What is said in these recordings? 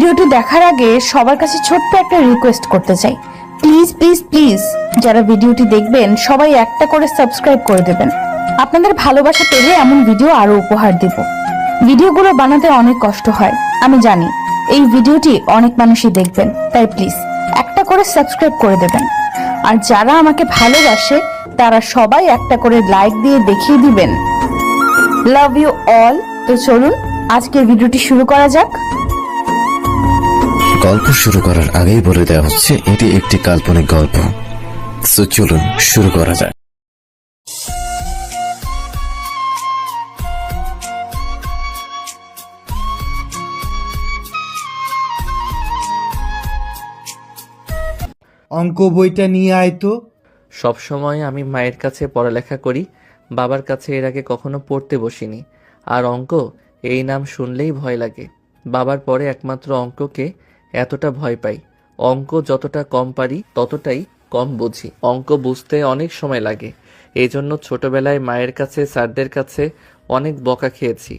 ভিডিওটি দেখার আগে সবার কাছে ছোট্ট একটা রিকোয়েস্ট করতে চাই, প্লিজ প্লিজ প্লিজ যারা ভিডিওটি দেখবেন সবাই একটা করে সাবস্ক্রাইব করে দেবেন। আপনাদের ভালোবাসা পেলে এমন ভিডিও আরো উপহার দেব। ভিডিওগুলো বানাতে অনেক কষ্ট হয় আমি জানি, এই ভিডিওটি অনেক মানুষই দেখবেন, তাই প্লিজ একটা করে সাবস্ক্রাইব করে দেবেন। আর যারা আমাকে ভালোবাসে তারা সবাই একটা করে লাইক দিয়ে দেখিয়ে দিবেন লাভ ইউ অল। তো চলুন আজকের ভিডিওটি শুরু করা যাক। গল্প শুরু করার আগেই বলে দেওয়া হচ্ছে এটি একটি কাল্পনিক গল্প। সো চলুন শুরু করা যাক। অঙ্ক বইটা নিয়ে আয় তো। সব সময় আমি মায়ের কাছে পড়ালেখা করি, বাবার কাছে এর আগে কখনো পড়তে বসিনি। আর অঙ্ক এই নাম শুনলেই ভয় লাগে। বাবার পরে একমাত্র অঙ্ককে এতটা ভয় পাই। অঙ্ক যতটা কম পারি ততটাই কম বুঝি। অঙ্ক বুঝতে অনেক সময় লাগে। এই জন্য ছোটবেলায় মায়ের কাছে, স্যারদের কাছে অনেক বকা খেয়েছি।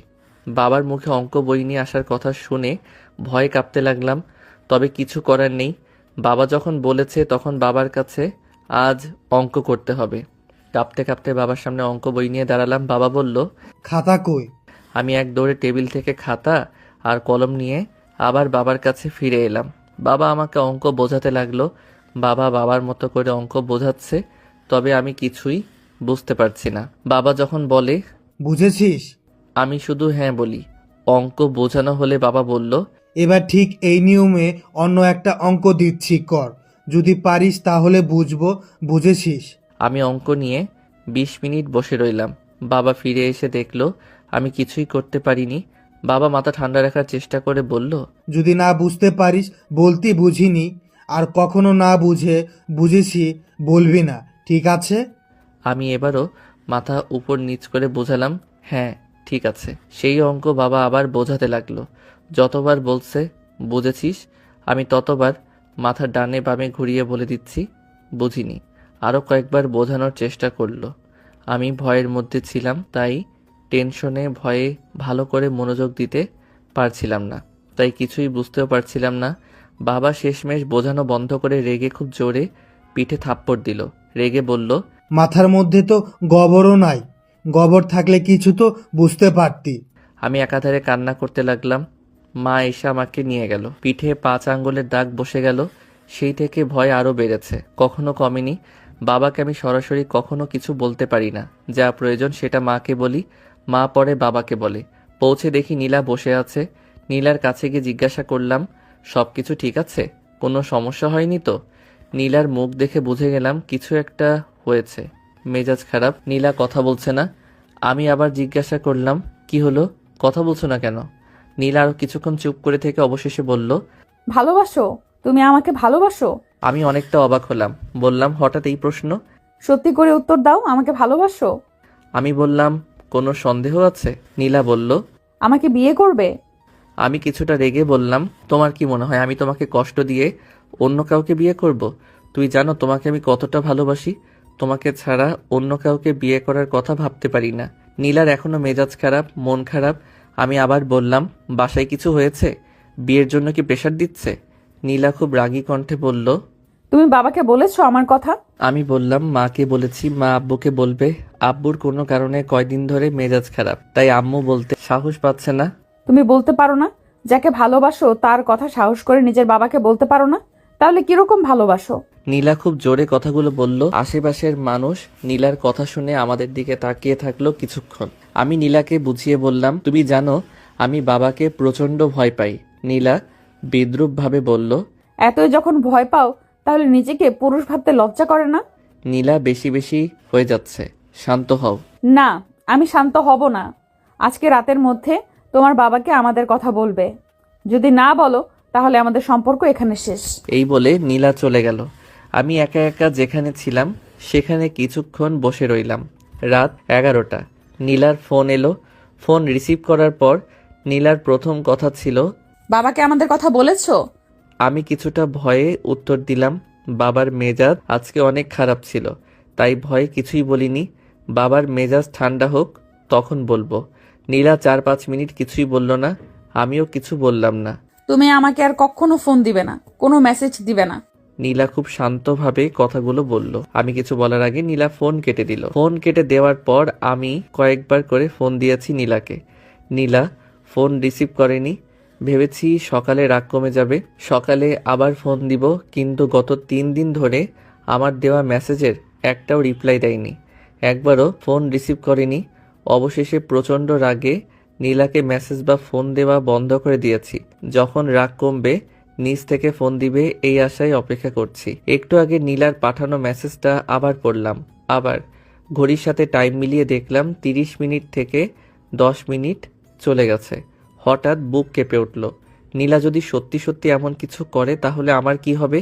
বাবার মুখে অঙ্ক বই নিয়ে আসার কথা শুনে ভয় কাঁপতে লাগলাম। তবে কিছু করার নেই, বাবা যখন বলেছে তখন বাবার কাছে আজ অঙ্ক করতে হবে। কাঁপতে কাঁপতে বাবার সামনে অঙ্ক বই নিয়ে দাঁড়ালাম। বাবা বলল, খাতা কই? আমি এক দৌড়ে টেবিল থেকে খাতা আর কলম নিয়ে আবার বাবার কাছে ফিরে এলাম। বাবা আমাকে অঙ্ক বোঝাতে লাগলো। বাবা বাবার মতো করে অঙ্ক বোঝাচ্ছে, তবে আমি কিছুই বুঝতে পারছি না। বাবা যখন বলে বুঝেছিস? আমি শুধু হ্যাঁ বলি। অঙ্ক বোঝানো হলে বাবা বলল, এবার ঠিক এই নিয়মে অন্য একটা অঙ্ক দিচ্ছি, কর। যদি পারিস তাহলে বুঝবো। বুঝেছিস? আমি অঙ্ক নিয়ে 20 মিনিট বসে রইলাম। বাবা ফিরে এসে দেখলো আমি কিছুই করতে পারিনি। বাবা মাথা ঠান্ডা রাখার চেষ্টা করে বলল, যদি না বুঝতে পারিস বলতি বুঝিনি, আর কখনো না বুঝে বুঝেছি বলবি না, ঠিক আছে? আমি এবারও মাথা উপর নিচ করে বোঝালাম, হ্যাঁ ঠিক আছে। সেই অঙ্ক বাবা আবার বোঝাতে লাগলো। যতবার বলছে বুঝেছিস, আমি ততবার মাথা ডানে বামে ঘুরিয়ে বলে দিচ্ছি বুঝিনি। আরও কয়েকবার বোঝানোর চেষ্টা করলো। আমি ভয়ের মধ্যে ছিলাম, তাই টেনশনে ভয়ে ভালো করে মনোযোগ দিতে পারছিলাম না, তাই কিছুই বুঝতেও পারছিলাম না। বাবা শেষমেশ বোঝানো বন্ধ করে রেগে খুব জোরে পিঠে থাপ্পড় দিল। রেগে বলল, মাথার মধ্যে তো গোবরও নাই, গোবর থাকলে কিছু তো বুঝতে পারতি। আমি একাধারে কান্না করতে লাগলাম। মা এসে আমাকে নিয়ে গেল। পিঠে 5 আঙ্গুলের দাগ বসে গেল। সেই থেকে ভয় আরও বেড়েছে, কখনো কমেনি। বাবাকে আমি সরাসরি কখনো কিছু বলতে পারি না। যা প্রয়োজন সেটা মাকে বলি, মা পরে বাবাকে বলে। পৌঁছে দেখি নীলা বসে আছে। নীলার কাছে গিয়ে জিজ্ঞাসা করলাম, সব কিছু ঠিক আছে? কোনো সমস্যা হয়নি তো? নীলার মুখ দেখে বুঝে গেলাম কিছু একটা হয়েছে। মেজাজ খারাপ। নীলা কথা বলছে না। আমি আবার জিজ্ঞাসা করলাম, কি হলো, কথা বলছো না কেন? নীলা আরও কিছুক্ষণ চুপ করে থেকে অবশেষে বলল, ভালোবাসো? তুমি আমাকে ভালোবাসো? আমি অনেকটা অবাক হলাম। বললাম, হঠাৎ এই প্রশ্ন? সত্যি করে উত্তর দাও, আমাকে ভালোবাসো? আমি বললাম, কোনো সন্দেহ আছে? নীলা বলল, আমাকে বিয়ে করবে? আমি কিছুটা রেগে বললাম, তোমার কি মনে হয় আমি তোমাকে কষ্ট দিয়ে অন্য কাউকে বিয়ে করব? তুই জানো তোমাকে আমি কতটা ভালোবাসি। তোমাকে ছাড়া অন্য কাউকে বিয়ে করার কথা ভাবতে পারি না। নীলার এখনো মেজাজ খারাপ, মন খারাপ। আমি আবার বললাম, বাসায় কিছু হয়েছে? বিয়ের জন্য কি প্রেশার দিচ্ছে? নীলা খুব রাগী কণ্ঠে বলল, তুমি বাবাকে বলেছো আমার কথা? আমি বললাম, মাকে বলেছি, মা আব্বুকে বলবে। আব্বুর কোনো কারণে কয়দিন ধরে মেজাজ খারাপ, তাই আম্মু বলতে সাহস পাচ্ছে না। তুমি বলতে পারো না? যাকে ভালোবাসো তার কথা সাহস করে নিজের বাবাকে বলতে পারো না? তাহলে কিরকম ভালোবাসো? নীলা খুব জোরে কথাগুলো বলল। আশেপাশের মানুষ নীলার কথা শুনে আমাদের দিকে তাকিয়ে থাকলো কিছুক্ষণ। আমি নীলাকে বুঝিয়ে বললাম, তুমি জানো আমি বাবাকে প্রচন্ড ভয় পাই। নীলা বিদ্রূপভাবে বলল, এতই যখন ভয় পাও তাহলে নিজেকে পুরুষ ভাবতে লজ্জা করে না? নীলা বেশি বেশি হয়ে যাচ্ছে, শান্ত হও। না, আমি শান্ত হব না। আজকে রাতের মধ্যে তোমার বাবাকে আমাদের কথা বলবে। যদি না বলো তাহলে আমাদের সম্পর্ক এখানে শেষ। এই বলে নীলা চলে গেল। আমি একা একা যেখানে ছিলাম সেখানে কিছুক্ষণ বসে রইলাম। রাত 11টা। নীলার ফোন এলো। ফোন রিসিভ করার পর নীলার প্রথম কথা ছিল, বাবাকে আমাদের কথা বলেছো? আমি কিছুটা ভয়ে উত্তর দিলাম, বাবার মেজাজ আজকে অনেক খারাপ ছিল, তাই ভয়ে কিছুই বলিনি। বাবার মেজাজ ঠান্ডা হোক তখন বলবো। নীলা 4-5 মিনিট কিছুই বলল না। আমিও কিছু বললাম না। তুমি আমাকে আর কখনো ফোন দিবে না, কোনো মেসেজ দিবে না। নীলা খুব শান্তভাবে কথাগুলো বলল। আমি কিছু বলার আগে নীলা ফোন কেটে দিল। ফোন কেটে দেওয়ার পর আমি কয়েকবার করে ফোন দিয়েছি নীলাকে। নীলা ফোন রিসিভ করেনি। ভেবেছি সকালে রাগ কমে যাবে, সকালে আবার ফোন দিব, কিন্তু গত 3 দিন ধরে আমার দেওয়া মেসেজের একটাও রিপ্লাই দেয়নি, একবারও ফোন রিসিভ করেনি। অবশেষে প্রচণ্ড রাগে নীলাকে মেসেজ বা ফোন দেওয়া বন্ধ করে দিয়েছি। যখন রাগ কমবে নিজ থেকে ফোন দিবে এই আশায় অপেক্ষা করছি। একটু আগে নীলার পাঠানো মেসেজটা আবার পড়লাম। আবার ঘড়ির সাথে টাইম মিলিয়ে দেখলাম 30 মিনিট থেকে 10 মিনিট চলে গেছে। হঠাৎ বুক কেঁপে উঠল। নীলা যদি সত্যি সত্যি এমন কিছু করে তাহলে আমার কি হবে?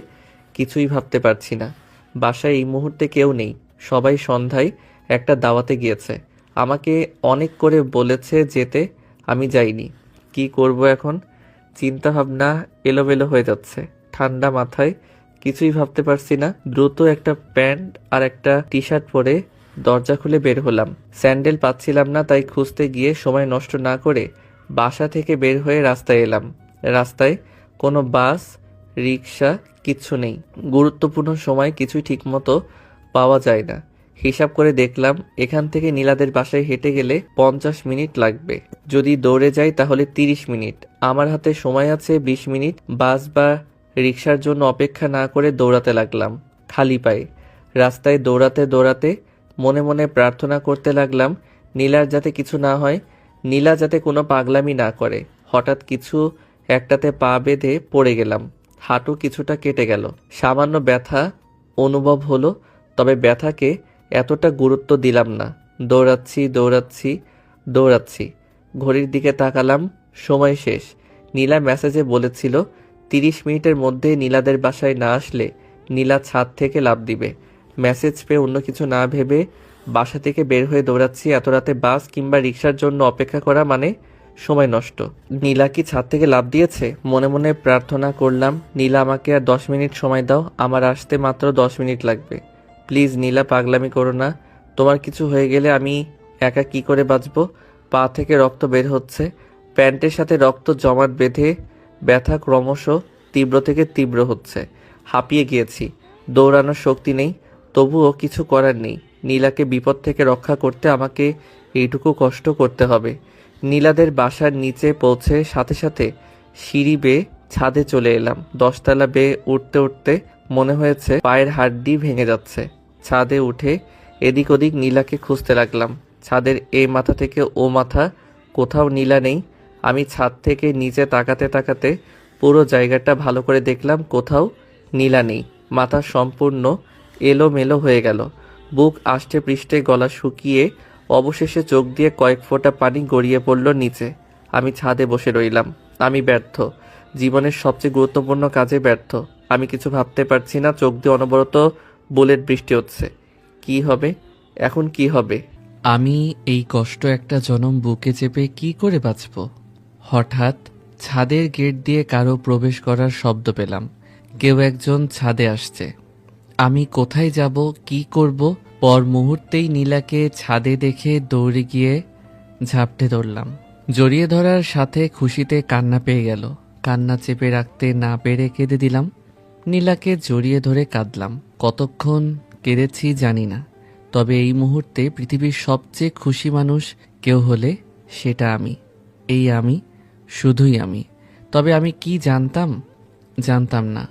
কিছুই ভাবতে পারছি না। বাসায় এই মুহূর্তে কেউ নেই, সবাই সন্ধ্যায় একটা দাওয়াতে গিয়েছে। আমাকে অনেক করে বলেছে যেতে, আমি যাইনি। কি করব এখন? চিন্তা ভাবনা এলোমেলো হয়ে যাচ্ছে। ঠান্ডা মাথায় কিছুই ভাবতে পারছি না। দ্রুত একটা প্যান্ট আর একটা টি শার্ট পরে দরজা খুলে বের হলাম। স্যান্ডেল পাচ্ছিলাম না, তাই খুঁজতে গিয়ে সময় নষ্ট না করে বাসা থেকে বের হয়ে রাস্তায় এলাম। রাস্তায় কোনো বাস, রিক্সা কিচ্ছু নেই। গুরুত্বপূর্ণ সময় কিছুই ঠিকমতো পাওয়া যায় না। হিসাব করে দেখলাম এখান থেকে নীলাদের বাসায় হেঁটে গেলে 50 মিনিট লাগবে। যদি দৌড়ে যাই তাহলে 30 মিনিট। আমার হাতে সময় আছে 20 মিনিট। বাস বা রিক্সার জন্য অপেক্ষা না করে দৌড়াতে লাগলাম খালি পায়ে। রাস্তায় দৌড়াতে দৌড়াতে মনে মনে প্রার্থনা করতে লাগলাম নীলার যাতে কিছু না হয়, নীলা যাতে কোনো পাগলামি না করে। হঠাৎ কিছু একটাতে পা বেঁধে পড়ে গেলাম। হাঁটু কিছুটা কেটে গেল। সামান্য ব্যথা অনুভব হলো, তবে ব্যথাকে এতটা গুরুত্ব দিলাম না। দৌড়াচ্ছি দৌড়াচ্ছি দৌড়াচ্ছি। ঘড়ির দিকে তাকালাম, সময় শেষ। নীলা মেসেজে বলেছিল 30 মিনিটের মধ্যে নীলাদের বাসায় না আসলে নীলা ছাদ থেকে লাফ দিবে। মেসেজ পেয়ে অন্য কিছু না ভেবে বাসা থেকে বের হয়ে দৌড়াচ্ছি। এত রাতে বাস কিংবা রিক্সার জন্য অপেক্ষা করা মানে সময় নষ্ট। নীলা কি ছাদ থেকে লাফ দিয়েছে? মনে মনে প্রার্থনা করলাম, নীলা আমাকে আর 10 মিনিট সময় দাও, আমার আসতে মাত্র 10 মিনিট লাগবে। প্লিজ নীলা, পাগলামি করো না। তোমার কিছু হয়ে গেলে আমি একা কি করে বাঁচবো? পা থেকে রক্ত বের হচ্ছে, প্যান্টের সাথে রক্ত জমাট বেঁধে ব্যথা ক্রমশ তীব্র থেকে তীব্র হচ্ছে। হাঁপিয়ে গিয়েছি, দৌড়ানোর শক্তি নেই, তবুও কিছু করার নেই। নীলাকে বিপদ থেকে রক্ষা করতে আমাকে এইটুকু কষ্ট করতে হবে। নীলাদের বাসার নিচে পৌঁছে সাথে সাথে সিঁড়ি বেয়ে ছাদে চলে এলাম। 10 তলা বেয়ে উঠতে উঠতে মনে হয়েছে পায়ের হাড্ডি ভেঙে যাচ্ছে। ছাদে উঠে এদিক ওদিক নীলাকে খুঁজতে লাগলাম। ছাদের এ মাথা থেকে ও মাথা, কোথাও নীলা নেই। আমি ছাদ থেকে নিচে তাকাতে তাকাতে পুরো জায়গাটা ভালো করে দেখলাম, কোথাও নীলা নেই। মাথা সম্পূর্ণ এলোমেলো হয়ে গেল। বুক আষ্টে পৃষ্ঠে, গলা শুকিয়ে অবশেষে চোখ দিয়ে কয়েক ফোঁটা পানি গড়িয়ে পড়ল নিচে। আমি ছাদে বসে রইলাম। আমি ব্যর্থ, জীবনের সবচেয়ে গুরুত্বপূর্ণ কাজে ব্যর্থ। আমি কিছু ভাবতে পারছি না। চোখ দিয়ে অনবরত বুলেট বৃষ্টি হচ্ছে। কি হবে এখন, কি হবে? আমি এই কষ্ট একটা জনম বুকে চেপে কি করে বাঁচব? হঠাৎ ছাদের গেট দিয়ে কারো প্রবেশ করার শব্দ পেলাম। কেউ একজন ছাদে আসছে। আমি কোথায় যাব, কি করব? পর মুহূর্তেই নীলাকে ছাদে দেখে দৌড়ে গিয়ে ঝাপটে ধরলাম। জড়িয়ে ধরার সাথে খুশিতে কান্না পেয়ে গেল। কান্না চেপে রাখতে না পেরে কেঁদে দিলাম। নীলাকে জড়িয়ে ধরে কাঁদলাম। কতক্ষণ কেঁদেছি জানি না, তবে এই মুহূর্তে পৃথিবীর সবচেয়ে খুশি মানুষ কেউ হলে সেটা আমি। এই আমি, শুধুই আমি। তবে আমি কি জানতাম না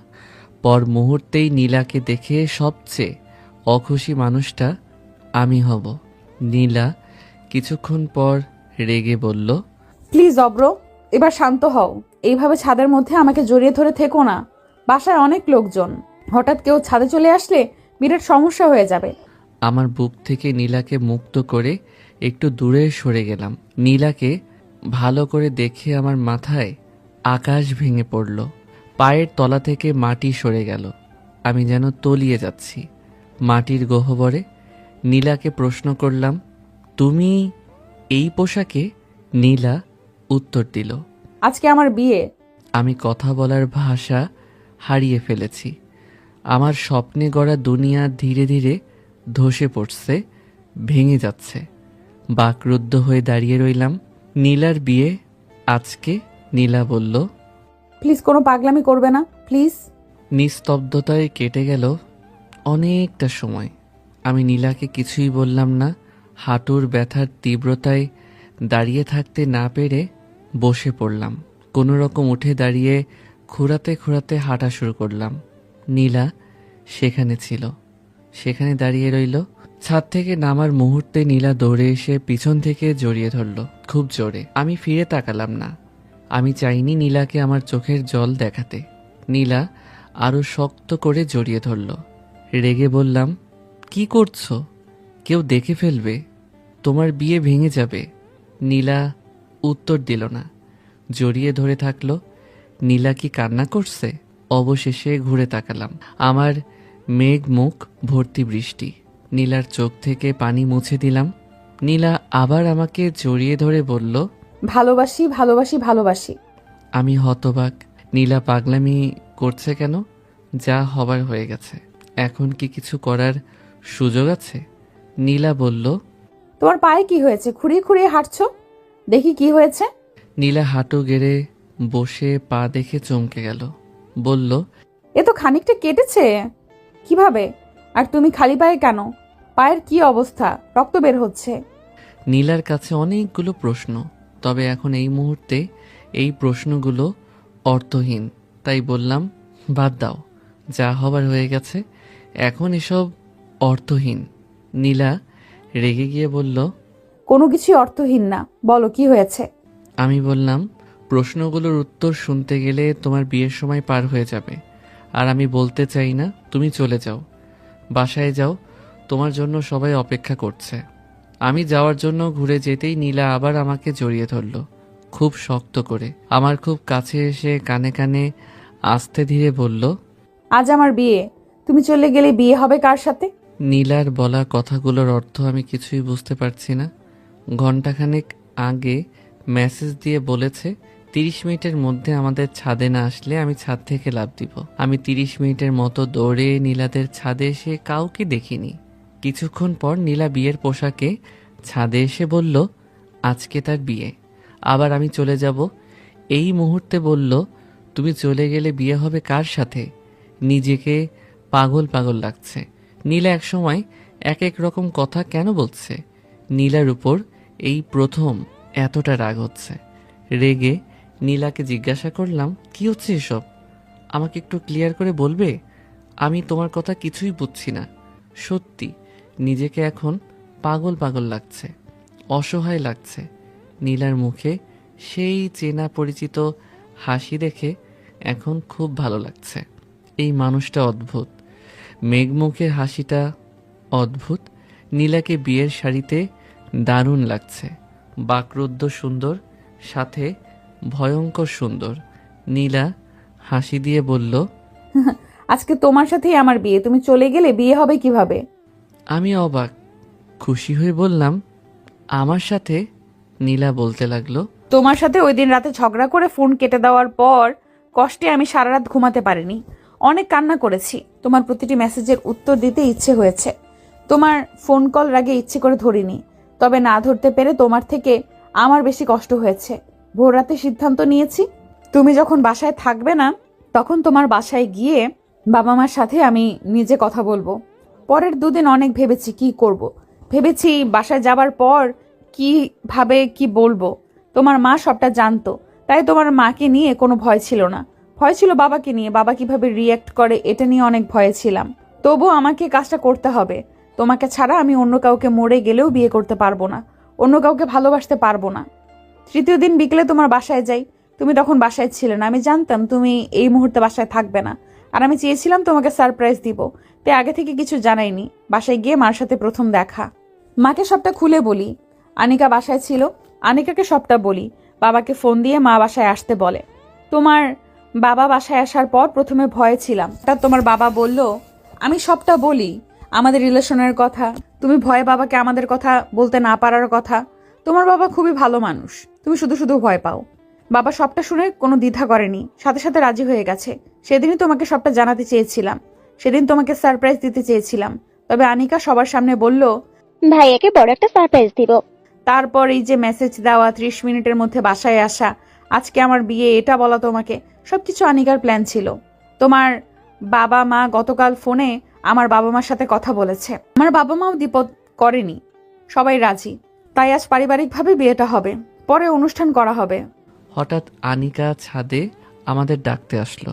পর মুহূর্তেই নীলাকে দেখে সবচেয়ে অখুশি মানুষটা আমি হব। নীলা কিছুক্ষণ পর রেগে বলল, প্লিজ অব্র, এবার শান্ত হও। এইভাবে ছাদের মধ্যে আমাকে জড়িয়ে ধরে থেকো না। বাসায় অনেক লোকজন, হঠাৎ কেউ ছাদে চলে আসলে বিরাট সমস্যা হয়ে যাবে। আমার বুক থেকে নীলাকে মুক্ত করে একটু দূরে সরে গেলাম। নীলাকে ভালো করে দেখে আমার মাথায় আকাশ ভেঙে পড়ল। পায়ের তলা থেকে মাটি সরে গেল। আমি যেন তলিয়ে যাচ্ছি মাটির গহ্বরে। নীলাকে প্রশ্ন করলাম, তুমি এই পোশাকে? নীলা উত্তর দিল, আজকে আমার বিয়ে। আমি কথা বলার ভাষা হারিয়ে ফেলেছি। আমার স্বপ্নে গড়া দুনিয়া ধীরে ধীরে ধসে পড়ছে, ভেঙে যাচ্ছে। বাকরুদ্ধ হয়ে দাঁড়িয়ে রইলাম। নীলার বিয়ে আজকে? নীলা বলল, প্লিজ কোনো পাগলামি করবে না প্লিজ। নিস্তব্ধতায় কেটে গেল অনেকটা সময়। আমি নীলাকে কিছুই বললাম না। হাঁটুর ব্যথার তীব্রতায় দাঁড়িয়ে থাকতে না পেরে বসে পড়লাম। কোনো রকম উঠে দাঁড়িয়ে খুঁড়াতে খুঁড়াতে হাঁটা শুরু করলাম। নীলা সেখানে ছিল, সেখানে দাঁড়িয়ে রইল। ছাদ থেকে নামার মুহূর্তে নীলা দৌড়ে এসে পিছন থেকে জড়িয়ে ধরল, খুব জোরে। আমি ফিরে তাকালাম না। আমি চাইনি নীলাকে আমার চোখের জল দেখাতে। নীলা আরো শক্ত করে জড়িয়ে ধরল। রেগে বললাম, কি করছো? কেউ দেখে ফেলবে, তোমার বিয়ে ভেঙে যাবে। নীলা উত্তর দিল না, জড়িয়ে ধরে থাকলো। নীলা কি কান্না করছে? অবশেষে ঘুরে তাকালাম। আমার মেঘ মুখ ভর্তি বৃষ্টি। নীলার চোখ থেকে পানি মুছে দিলাম। নীলা আবার আমাকে জড়িয়ে ধরে বলল, ভালোবাসি ভালোবাসি ভালোবাসি। আমি হতবাক। নীলা পাগলামি করছে কেন? যা হবার হয়ে গেছে, এখন কি কিছু করার সুযোগ আছে? নীলা বলল, তোমার পায়ে কি হয়েছে? খুঁড়িয়ে খুঁড়িয়ে হাঁটছো, দেখি কি হয়েছে। নীলা হাঁটু গেড়ে বসে পা দেখে চমকে গেল। বলল, এ তো খানিকটা কেটেছে। কিভাবে? আর তুমি খালি পায়ে কেন? পায়ের কি অবস্থা? রক্ত বের হচ্ছে। নীলার কাছে অনেকগুলো প্রশ্ন, তবে এখন এই মুহূর্তে এই প্রশ্নগুলো অর্থহীন। তাই বললাম, বাদ দাও, যা হবার হয়ে গেছে, এখন এসব অর্থহীন। নীলা রেগে গিয়ে বলল, কোনো কিছুই অর্থহীন না, বলো কি হয়েছে। আমি বললাম, প্রশ্নগুলোর উত্তর শুনতে গেলে তোমার বিয়ের সময় পার হয়ে যাবে। আর আমি বলতে চাই না, তুমি চলে যাও, বাসায় যাও, তোমার জন্য সবাই অপেক্ষা করছে। আমি যাওয়ার জন্য ঘুরে যেতেই নীলা আবার আমাকে জড়িয়ে ধরল, খুব শক্ত করে। আমার খুব কাছে এসে কানে কানে আস্তে ধীরে বলল, আজ আমার বিয়ে, তুমি চলে গেলে বিয়ে হবে কার সাথে? নীলার বলা কথাগুলোর অর্থ আমি কিছুই বুঝতে পারছি না। ঘণ্টাখানেক আগে মেসেজ দিয়ে বলেছে 30 মিনিটের মধ্যে আমাদের ছাদে না আসলে আমি ছাদ থেকে লাফ দিব। আমি 30 মিনিটের মতো দৌড়ে নীলাদের ছাদে এসে কাউকে দেখিনি। কিছুক্ষণ পর নীলা বিয়ের পোশাকে ছাদে এসে বলল, আজকে তার বিয়ে, আবার আমি চলে যাব। এই মুহূর্তে বলল, তুমি চলে গেলে বিয়ে হবে কার সাথে? নিজেকে পাগল পাগল লাগছে। নীলা একসময় এক এক রকম কথা কেন বলছে? নীলার উপর এই প্রথম এতটা রাগ হচ্ছে। রেগে নীলাকে জিজ্ঞাসা করলাম, কি হচ্ছে এসব? আমাকে একটু ক্লিয়ার করে বলবে? আমি তোমার কথা কিছুই বুঝছি না। সত্যি নিজেকে এখন পাগল পাগল লাগছে, অসহায় লাগছে। নীলার মুখে সেই চেনা পরিচিত হাসি দেখে এখন খুব ভালো লাগছে। এই মানুষটা অদ্ভুত। মেঘমুখের হাসিটা অদ্ভুত। নীলাকে বিয়ের শাড়িতে দারুণ লাগছে, বাকরুদ্ধ সুন্দর, সাথে ভয়ঙ্কর সুন্দর। নীলা হাসি দিয়ে বলল, আজকে তোমার সাথেই আমার বিয়ে, তুমি চলে গেলে বিয়ে হবে কিভাবে? আমি অবাক। খুশি হয়ে বললাম, আমার সাথে? নীলা বলতে লাগলো, তোমার সাথে ওই দিন রাতে ঝগড়া করে ফোন কেটে দেওয়ার পর কষ্টে আমি সারা রাত ঘুমাতে পারিনি, অনেক কান্না করেছি। তোমার প্রতিটি মেসেজের উত্তর দিতে ইচ্ছে হয়েছে, তোমার ফোন কল রাগে ইচ্ছে করে ধরিনি, তবে না ধরতে পেরে তোমার থেকে আমার বেশি কষ্ট হয়েছে। ভোর রাতে সিদ্ধান্ত নিয়েছি, তুমি যখন বাসায় থাকবে না তখন তোমার বাসায় গিয়ে বাবা মার সাথে আমি নিজে কথা বলবো। পরের দুদিন অনেক ভেবেছি কি করব, ভেবেছি বাসায় যাবার পর কিভাবে কি বলবো। তোমার মা সবটা জানতো, তাই তোমার মাকে নিয়ে কোনো ভয় ছিল না। ভয় ছিল বাবাকে নিয়ে, বাবা কিভাবে রিয়্যাক্ট করে এটা নিয়ে অনেক ভয়ে ছিলাম। তবু আমাকে কাজটা করতে হবে। তোমাকে ছাড়া আমি অন্য কাউকে মরে গেলেও বিয়ে করতে পারবো না, অন্য কাউকে ভালোবাসতে পারবো না। তৃতীয় দিন বিকেলে তোমার বাসায় যাই, তুমি তখন বাসায় ছিলে না। আমি জানতাম তুমি এই মুহূর্তে বাসায় থাকবে না, আর আমি চেয়েছিলাম তোমাকে সারপ্রাইজ দিব, তাই আগে থেকে কিছু জানাইনি। বাসায় গিয়ে মার সাথে প্রথম দেখা, মাকে সবটা খুলে বলি। আনিকা বাসায় ছিল, আনিকাকে সবটা বলি। বাবাকে ফোন দিয়ে মা বাসায় আসতে বলে। তোমার বাবা বাসায় আসার পর প্রথমে ভয়ে ছিলাম, তা তোমার বাবা বলল আমি সবটা বলি, আমাদের রিলেশনের কথা, তুমি ভয়ে বাবাকে আমাদের কথা বলতে না পারার কথা। তোমার বাবা খুবই ভালো মানুষ, তুমি শুধু শুধু ভয় পাও। বাবা সবটা শুনে কোনো দ্বিধা করেনি, সাথে সাথে রাজি হয়ে গেছে। সেদিনই তোমাকে সবটা জানাতে চেয়েছিলাম, সেদিন তোমাকে সারপ্রাইজ দিতে চেয়েছিলাম, তবে আনিকা সবার সামনে বলল ভাইয়াকে বড় একটা সারপ্রাইজ দিব। তারপর এই যে মেসেজ দেওয়া, 30 মিনিটের মধ্যে বাসায় আসা, আজকে আমার বিয়ে, এটা বলা তোমাকে। সবকিছু আনিকার প্ল্যান ছিল। তোমার বাবা মা গতকাল ফোনে আমার বাবা মার সাথে কথা বলেছে। আমার বাবা মাও দ্বিপদ করেনি, সবাই রাজি। তাই আজ পারিবারিকভাবে বিয়েটা হবে, পরে অনুষ্ঠান করা হবে। হঠাৎ আনিকা ছাদে আমাদের ডাকতে আসলো,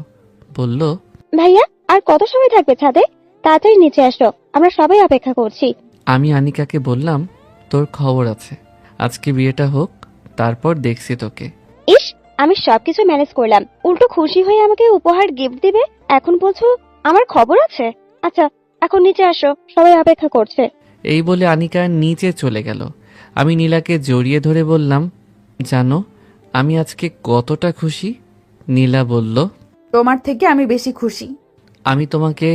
বলল, ভাইয়া আর কত সময় থাকবে ছাদে? তাড়াতাড়ি নিচে আসো, আমরা সবাই অপেক্ষা করছি। আমি আনিকাকে বললাম, তোর খবর আছে, আজকে বিয়েটা হোক, তারপর দেখছি তোকে। ইস, আমি সবকিছু ম্যানেজ করলাম, উল্টো খুশি হয়ে আমাকে উপহার গিফট দিবে। এখন বলছো আমার খবর আছে? আচ্ছা এখন নিচে আসো, সবাই অপেক্ষা করছে। এই বলে আনিকা নিচে চলে গেল। আমি নীলাকে জড়িয়ে ধরে বললাম, জানো আমি আজকে কতটা খুশি? নীলা বলল, তোমার থেকে আমি বেশি খুশি। আমি তোমাকে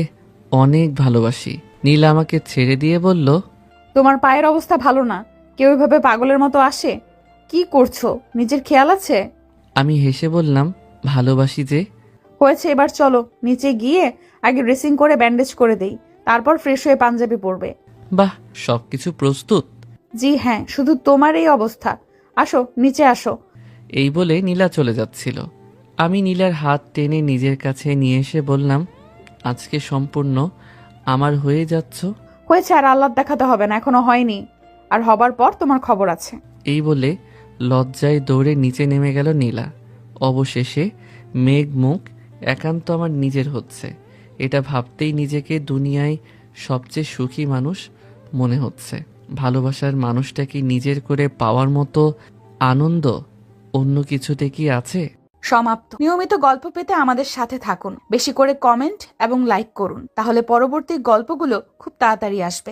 অনেক ভালোবাসি। নীলা আমাকে ছেড়ে দিয়ে বলল, তোমার পায়ের অবস্থা ভালো না, কেউ এভাবে পাগলের মতো আসে? কি করছো, নিজের খেয়াল আছে? আমি হেসে বললাম, ভালোবাসি যে। হয়েছে, এবার চলো নিচে গিয়ে আগে ড্রেসিং করে ব্যান্ডেজ করে দেই, তারপর ফ্রেশ হয়ে পাঞ্জাবি পরবে। বাহ, সবকিছু প্রস্তুত? জি হ্যাঁ, শুধু তোমার এই অবস্থা। আসো নিচে আসো। এই বলে নীলা চলে যাচ্ছিল। আমি নীলার হাত টেনে নিজের কাছে নিয়ে এসে বললাম, আজকে সম্পূর্ণ আমার হয়ে যাচ্ছ। হয়েছে, আর আল্লাহ দেখাতে হবে না, এখনো হয়নি। আর হবার পর তোমার খবর আছে। এই বলে লজ্জায় দৌড়ে নিচে নেমে গেল নীলা। অবশেষে মেঘ মুখ একান্ত আমার নিজের হচ্ছে, এটা ভাবতেই নিজেকে দুনিয়ায় সবচেয়ে সুখী মানুষ মনে হচ্ছে। ভালোবাসার মানুষটাকে নিজের করে পাওয়ার মতো আনন্দ অন্য কিছুতে কি আছে? সমাপ্ত। নিয়মিত গল্প পেতে আমাদের সাথে থাকুন, বেশি করে কমেন্ট এবং লাইক করুন, তাহলে পরবর্তী গল্পগুলো খুব তাড়াতাড়ি আসবে।